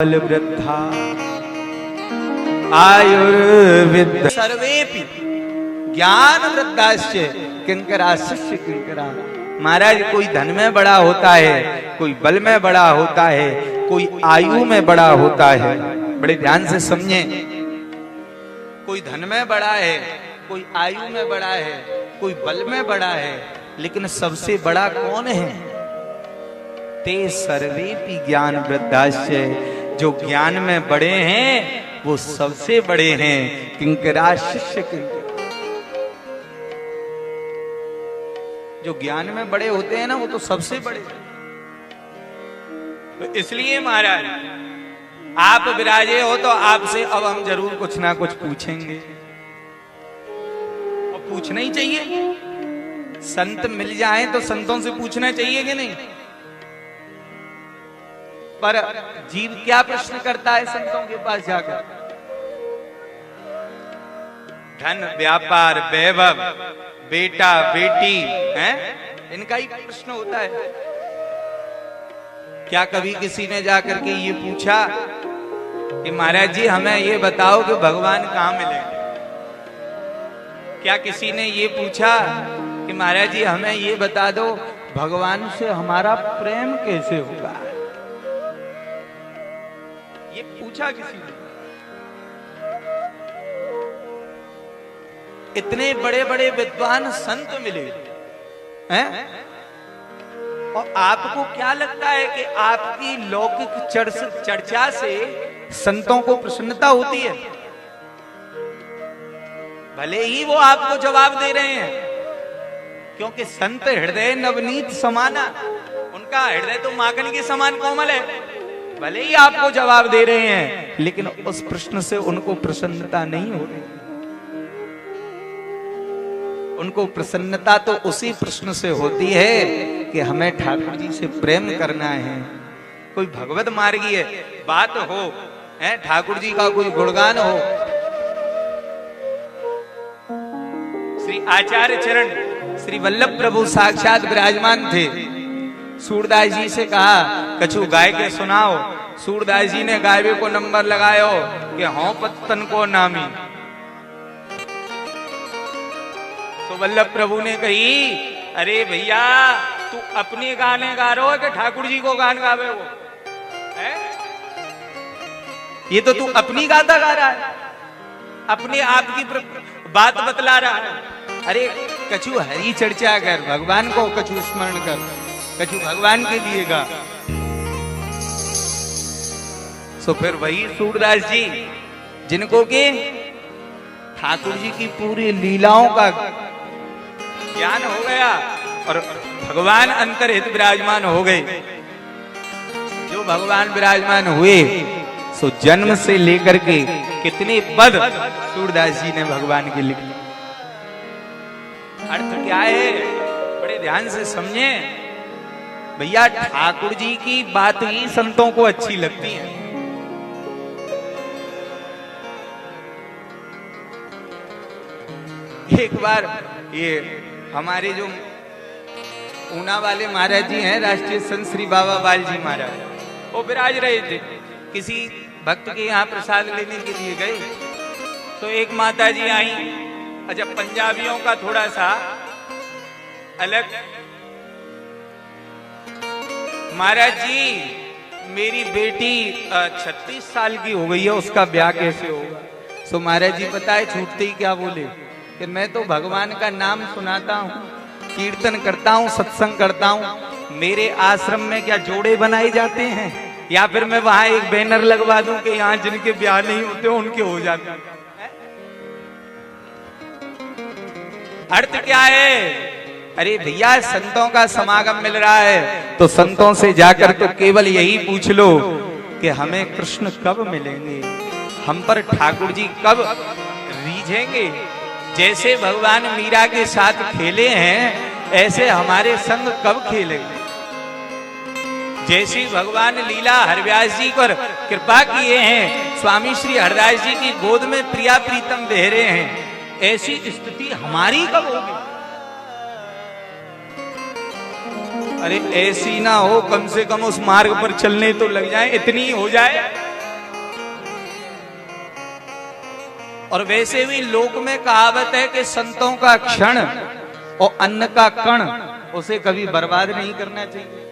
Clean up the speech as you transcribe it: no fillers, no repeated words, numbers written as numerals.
वृद्धा आयुर्विद्या सर्वेपि ज्ञान वृद्धाश्च किंकरा शिष्य किंकरा। महाराज, कोई धन में बड़ा होता है, कोई बल में बड़ा होता है, कोई आयु में बड़ा होता है। बड़े ध्यान से समझे, कोई धन में बड़ा है, कोई आयु में बड़ा है, कोई बल में बड़ा है, लेकिन सबसे बड़ा कौन है? ते सर्वेपि ज्ञान वृद्धाश्च। जो ज्ञान में बड़े हैं वो सबसे बड़े हैं। किंकरा शिष्य किंकरा। जो ज्ञान में बड़े होते हैं ना, वो तो सबसे बड़े। तो इसलिए महाराज, आप विराजे हो तो आपसे अब हम जरूर कुछ ना कुछ पूछेंगे, और पूछना ही चाहिए। संत मिल जाए तो संतों से पूछना चाहिए कि नहीं? पर जीव क्या प्रश्न करता है संतों के पास जाकर? धन, व्यापार, वैभव, बेटा बेटी, हैं? इनका ही प्रश्न होता है। क्या कभी किसी ने जाकर के ये पूछा कि महाराज जी हमें ये बताओ कि भगवान कहाँ मिलेंगे? क्या किसी ने ये पूछा कि महाराज जी हमें ये बता दो भगवान से हमारा प्रेम कैसे होगा? ये पूछा किसी ने? इतने बड़े बड़े विद्वान संत मिले हैं, और आपको क्या लगता है कि आपकी लौकिक चर्चा से संतों को प्रसन्नता होती है? भले ही वो आपको जवाब दे रहे हैं, क्योंकि संत हृदय नवनीत समाना, उनका हृदय तो माखन के समान कोमल है। भले ही आपको जवाब दे रहे हैं, लेकिन उस प्रश्न से उनको प्रसन्नता नहीं हो रही। उनको प्रसन्नता तो उसी प्रश्न से होती है कि हमें ठाकुर जी से प्रेम करना है। कोई भगवत मार्गी है बात हो, है ठाकुर जी का कोई गुणगान हो। श्री आचार्य चरण श्री वल्लभ प्रभु साक्षात विराजमान थे। सूरदास जी से कहा कछु गाय के सुनाओ। सूरदास जी ने गायबे को नंबर लगायो कि हों पत्तन को नामी। तो वल्लभ प्रभु ने कही, अरे भैया तू अपने गाने गा रहे हो कि ठाकुर जी को गान गावे वो है? ये तो तू अपनी गाता गा रहा है, अपने आप की बात बतला रहा है। अरे कछु हरि चर्चा कर, भगवान को कछु स्मरण कर, कछु भगवान के लिए गा। तो फिर वही सूरदास जी जिनको कि ठाकुर जी की पूरी लीलाओं का ज्ञान हो गया और भगवान अंतर्हित विराजमान हो गए। जो भगवान विराजमान हुए सो जन्म से लेकर के कितने पद सूरदास जी ने भगवान के लिखे। अर्थ क्या है? बड़े ध्यान से समझे भैया। ठाकुर जी की बात ही संतों को अच्छी लगती है। एक बार ये हमारे जो ऊना वाले महाराज जी हैं, राष्ट्रीय संत श्री बाबा बाल जी महाराज, वो विराज रहे थे। किसी भक्त के यहाँ प्रसाद लेने के लिए गए तो एक माता जी आई। अच्छा, पंजाबियों का थोड़ा सा अलग। महाराज जी मेरी बेटी 36 साल की हो गई है, उसका ब्याह कैसे होगा? तो महाराज जी पता है छूटते ही क्या बोले कि मैं तो भगवान का नाम सुनाता हूँ, कीर्तन करता हूँ, सत्संग करता हूँ। मेरे आश्रम में क्या जोड़े बनाए जाते हैं? या फिर मैं वहां एक बैनर लगवा दूं कि यहाँ जिनके ब्याह नहीं होते उनके हो जाते हैं? अर्थ क्या है? अरे भैया संतों का समागम मिल रहा है तो संतों से जाकर तो केवल यही पूछ लो कि हमें कृष्ण कब मिलेंगे, हम पर ठाकुर जी कब रीझेंगे। जैसे भगवान मीरा के साथ खेले हैं ऐसे हमारे संग कब खेलेंगे। जैसी भगवान लीला हरव्यास जी पर कृपा किए हैं, स्वामी श्री हरदास जी की गोद में प्रिया प्रीतम बहरे हैं, ऐसी स्थिति हमारी कब होगी? अरे ऐसी ना हो, कम से कम उस मार्ग पर चलने तो लग जाए, इतनी हो जाए और वैसे भी लोक में कहावत है कि संतों का क्षण और अन्न का कण उसे कभी बर्बाद नहीं करना चाहिए।